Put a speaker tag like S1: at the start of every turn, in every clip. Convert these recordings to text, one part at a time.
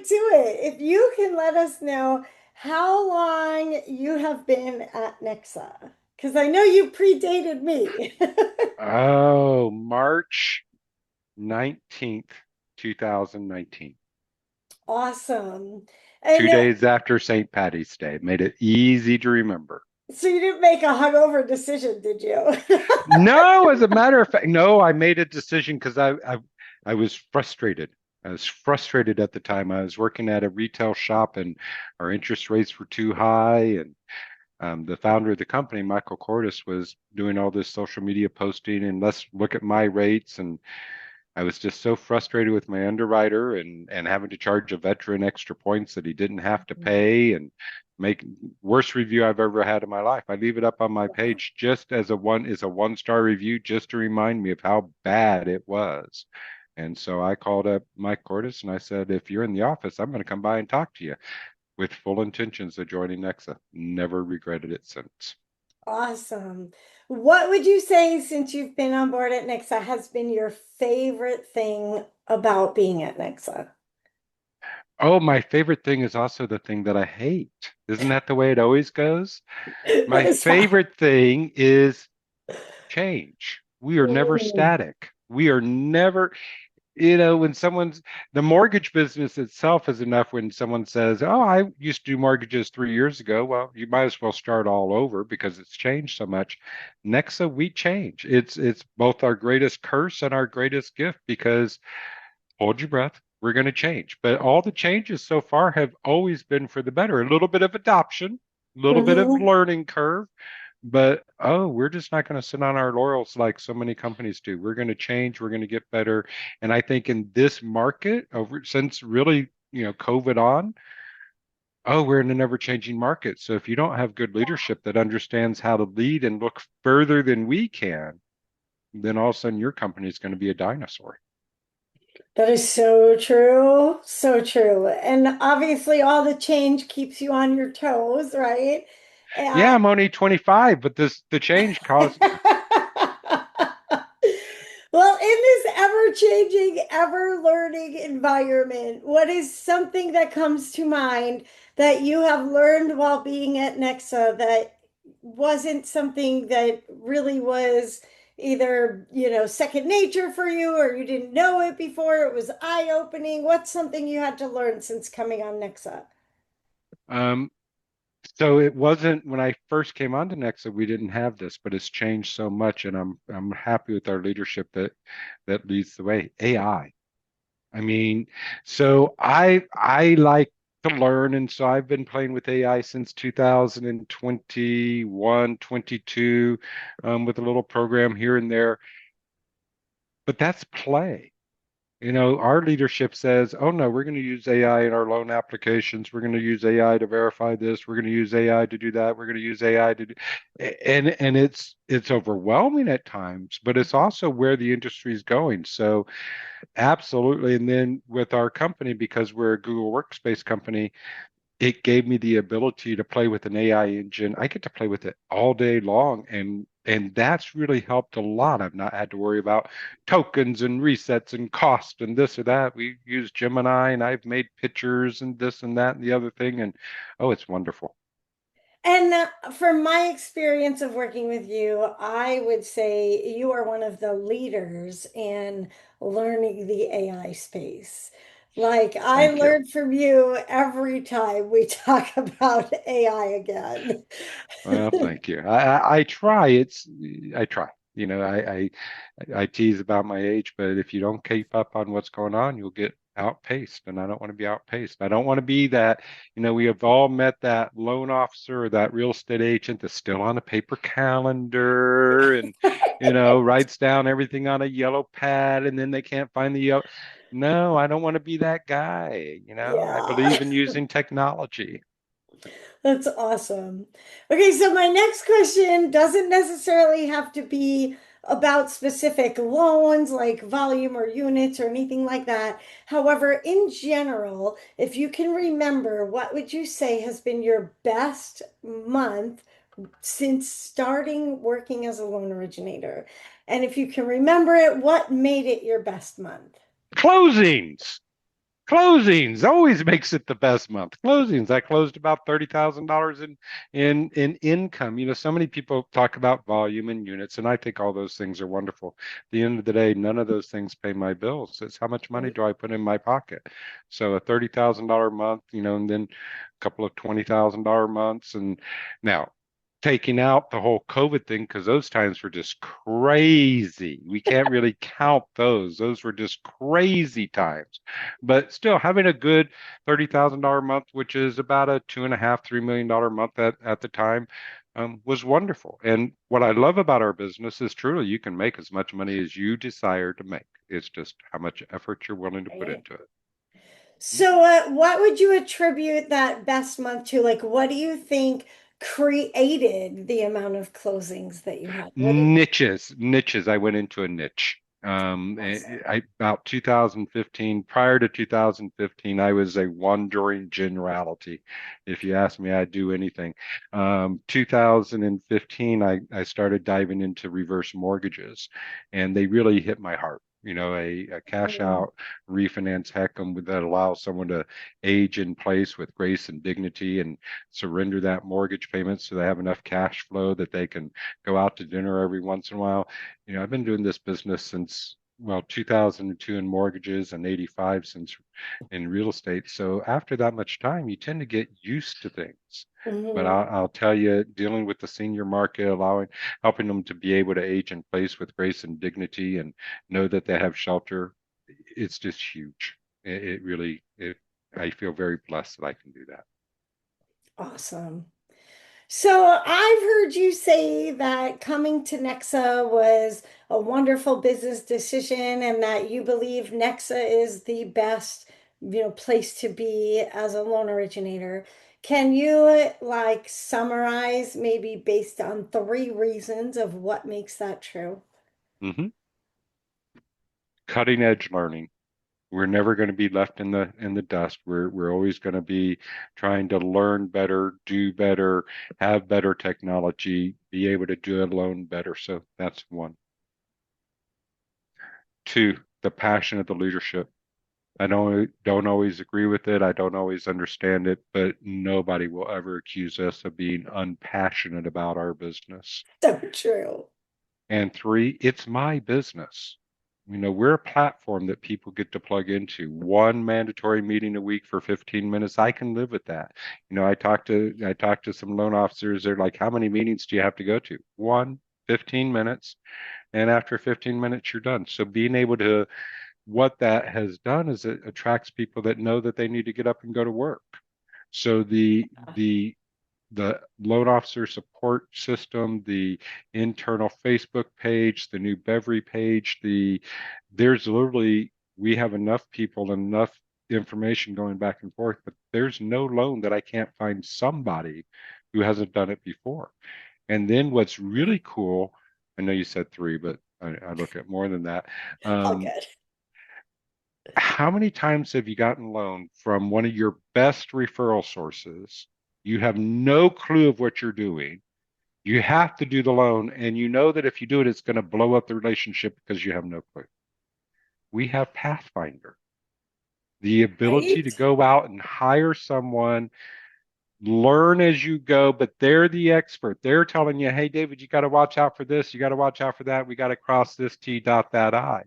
S1: right to it. If you can let us know how long you have been at NEXA, because I know you predated me.
S2: Oh, March 19th, 2019.
S1: Awesome.
S2: Two
S1: And
S2: days after St. Patty's Day. Made it easy to remember.
S1: so you didn't make a hungover decision, did you?
S2: No, as a matter of fact, no, I made a decision because I was frustrated. I was frustrated at the time. I was working at a retail shop and our interest rates were too high. And the founder of the company, Michael Cordes, was doing all this social media posting and let's look at my rates. And I was just so frustrated with my underwriter and having to charge a veteran extra points that he didn't have to pay and make worst review I've ever had in my life. I leave it up on my page just as a one-star review just to remind me of how bad it was. And so I called up Mike Cordes and I said, if you're in the office, I'm going to come by and talk to you with full intentions of joining Nexa. Never regretted it since.
S1: Awesome. What would you say, since you've been on board at NEXA, has been your favorite thing about being at NEXA?
S2: Oh, my favorite thing is also the thing that I hate. Isn't that the way it always goes?
S1: What
S2: My
S1: is that?
S2: favorite thing is change. We are never
S1: Mm.
S2: static. We are never, when the mortgage business itself is enough when someone says, oh, I used to do mortgages 3 years ago. Well, you might as well start all over because it's changed so much. Nexa, we change. It's both our greatest curse and our greatest gift because hold your breath. We're going to change. But all the changes so far have always been for the better. A little bit of adoption, a little bit of
S1: Mhm.
S2: learning curve, but oh, we're just not going to sit on our laurels like so many companies do. We're going to change, we're going to get better. And I think in this market, over since really, COVID on, oh, we're in an ever-changing market. So if you don't have good leadership that understands how to lead and look further than we can, then all of a sudden your company is going to be a dinosaur.
S1: That is so true. So true. And obviously, all the change keeps you on your toes, right?
S2: Yeah,
S1: Uh,
S2: I'm only 25, but the change caused.
S1: well, in this ever-changing, ever-learning environment, what is something that comes to mind that you have learned while being at Nexa that wasn't something that really was either, second nature for you or you didn't know it before, it was eye-opening? What's something you had to learn since coming on Nexa?
S2: Um, so it wasn't when I first came on to Nexa, we didn't have this, but it's changed so much, and I'm happy with our leadership that leads the way. AI. I mean, so I like to learn, and so I've been playing with AI since 2021, 22, with a little program here and there. But that's play. Our leadership says, oh no, we're going to use AI in our loan applications. We're going to use AI to verify this. We're going to use AI to do that. We're going to use AI to do, and it's overwhelming at times, but it's also where the industry is going. So absolutely. And then with our company, because we're a Google Workspace company, it gave me the ability to play with an AI engine. I get to play with it all day long, and that's really helped a lot. I've not had to worry about tokens and resets and cost and this or that. We use Gemini, and I've made pictures and this and that and the other thing, and oh, it's wonderful.
S1: And from my experience of working with you, I would say you are one of the leaders in learning the AI space. Like, I
S2: Thank you.
S1: learn from you every time we talk about AI again.
S2: Well, thank you. I try. I try. I tease about my age, but if you don't keep up on what's going on, you'll get outpaced, and I don't want to be outpaced. I don't want to be that. We have all met that loan officer or that real estate agent that's still on a paper calendar and writes down everything on a yellow pad, and then they can't find the yellow. No, I don't want to be that guy. I
S1: Yeah.
S2: believe in using technology.
S1: That's awesome. Okay, so my next question doesn't necessarily have to be about specific loans like volume or units or anything like that. However, in general, if you can remember, what would you say has been your best month since starting working as a loan originator? And if you can remember it, what made it your best month?
S2: Closings. Closings always makes it the best month. Closings. I closed about $30,000 in income. So many people talk about volume and units, and I think all those things are wonderful. At the end of the day, none of those things pay my bills. It's how much money
S1: Right.
S2: do I put in my pocket? So a $30,000 month, and then a couple of $20,000 months, and now taking out the whole COVID thing because those times were just crazy. We can't really count those. Those were just crazy times. But still, having a good $30,000 month, which is about a $2.5–3 million month at the time, was wonderful. And what I love about our business is truly you can make as much money as you desire to make. It's just how much effort you're willing to put
S1: Right.
S2: into it.
S1: So, what would you attribute that best month to? Like, what do you think created the amount of closings that you had? What did
S2: Niches. I went into a niche.
S1: awesome.
S2: About 2015, prior to 2015, I was a wandering generality. If you ask me, I'd do anything. 2015, I started diving into reverse mortgages, and they really hit my heart. A cash
S1: Mm,
S2: out refinance heck that allows someone to age in place with grace and dignity and surrender that mortgage payment so they have enough cash flow that they can go out to dinner every once in a while. I've been doing this business since, well, 2002 in mortgages and 85 since in real estate. So after that much time, you tend to get used to things. But
S1: mhm.
S2: I'll tell you, dealing with the senior market, helping them to be able to age in place with grace and dignity and know that they have shelter, it's just huge. It really, I feel very blessed that I can do that.
S1: Awesome. So I've heard you say that coming to NEXA was a wonderful business decision and that you believe NEXA is the best, place to be as a loan originator. Can you like summarize maybe based on three reasons of what makes that true?
S2: Hmm. Cutting edge learning. We're never going to be left in the dust. We're always going to be trying to learn better, do better, have better technology, be able to do it alone better. So that's one. Two, the passion of the leadership. I don't always agree with it. I don't always understand it, but nobody will ever accuse us of being unpassionate about our business.
S1: So true.
S2: And three, it's my business. We're a platform that people get to plug into. One mandatory meeting a week for 15 minutes. I can live with that. I talked to some loan officers. They're like, how many meetings do you have to go to? One, 15 minutes. And after 15 minutes, you're done. So being able to, what that has done is it attracts people that know that they need to get up and go to work. So the loan officer support system, the internal Facebook page, the new Beverly page, there's literally we have enough people and enough information going back and forth, but there's no loan that I can't find somebody who hasn't done it before. And then what's really cool, I know you said three, but I look at more than that.
S1: All
S2: Um,
S1: good.
S2: how many times have you gotten a loan from one of your best referral sources? You have no clue of what you're doing. You have to do the loan, and you know that if you do it, it's going to blow up the relationship because you have no clue. We have Pathfinder, the ability
S1: Right?
S2: to go out and hire someone, learn as you go, but they're the expert. They're telling you, hey, David, you got to watch out for this. You got to watch out for that. We got to cross this T dot that I.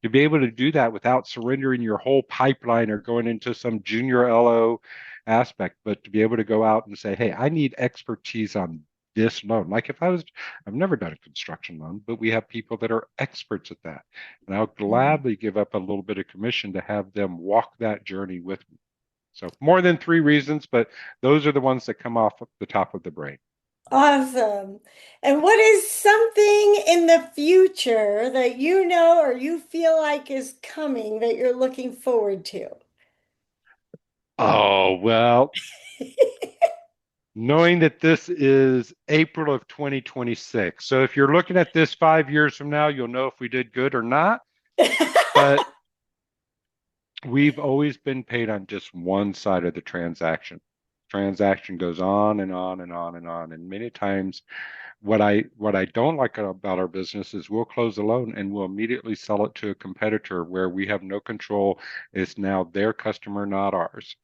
S2: To be able to do that without surrendering your whole pipeline or going into some junior LO aspect, but to be able to go out and say, hey, I need expertise on this loan. Like if I've never done a construction loan, but we have people that are experts at that. And I'll
S1: Mhm.
S2: gladly give up a little bit of commission to have them walk that journey with me. So more than three reasons, but those are the ones that come off the top of the brain.
S1: Awesome. And what is something in the future that you know or you feel like is coming that you're looking forward to?
S2: Oh, well, knowing that this is April of 2026. So if you're looking at this 5 years from now, you'll know if we did good or not. But we've always been paid on just one side of the transaction. transaction goes on and on and on and on. And many times what I don't like about our business is we'll close a loan and we'll immediately sell it to a competitor where we have no control. It's now their customer, not ours.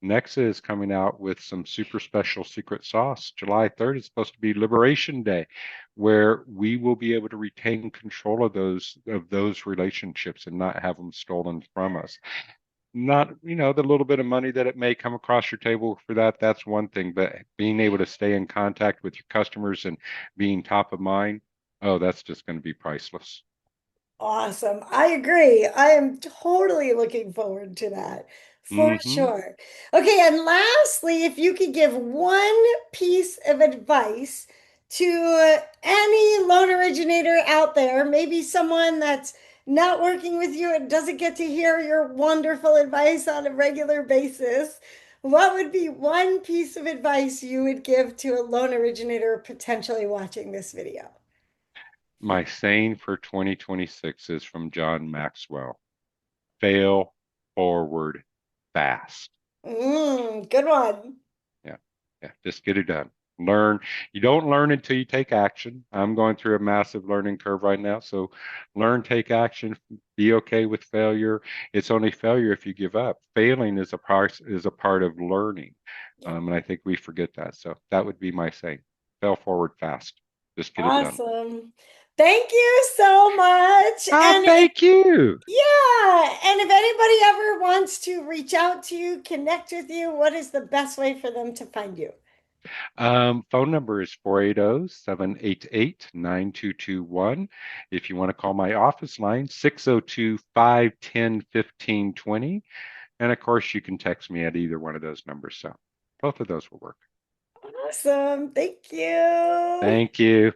S2: NEXA is coming out with some super special secret sauce. July 3rd is supposed to be Liberation Day, where we will be able to retain control of those relationships and not have them stolen from us. Not, the little bit of money that it may come across your table for that, that's one thing, but being able to stay in contact with your customers and being top of mind, oh, that's just going to be priceless.
S1: Awesome. I agree. I am totally looking forward to that for
S2: Hmm.
S1: sure. Okay, and lastly, if you could give one piece of advice to any loan originator out there, maybe someone that's not working with you and doesn't get to hear your wonderful advice on a regular basis, what would be one piece of advice you would give to a loan originator potentially watching this video?
S2: My saying for 2026 is from John Maxwell: fail forward fast.
S1: Good one.
S2: Yeah. Yeah. Just get it done. Learn. You don't learn until you take action. I'm going through a massive learning curve right now. So learn, take action, be okay with failure. It's only failure if you give up. Failing is a part of learning. And I think we forget that. So that would be my saying. Fail forward fast. Just get it done.
S1: Awesome. Thank you so much.
S2: Ah, thank you.
S1: Yeah, and if anybody ever wants to reach out to you, connect with you, what is the best way for them to find you?
S2: Phone number is 480-788-9221. If you want to call my office line, 602-510-1520. And of course, you can text me at either one of those numbers. So both of those will work.
S1: Awesome. Thank you.
S2: Thank you.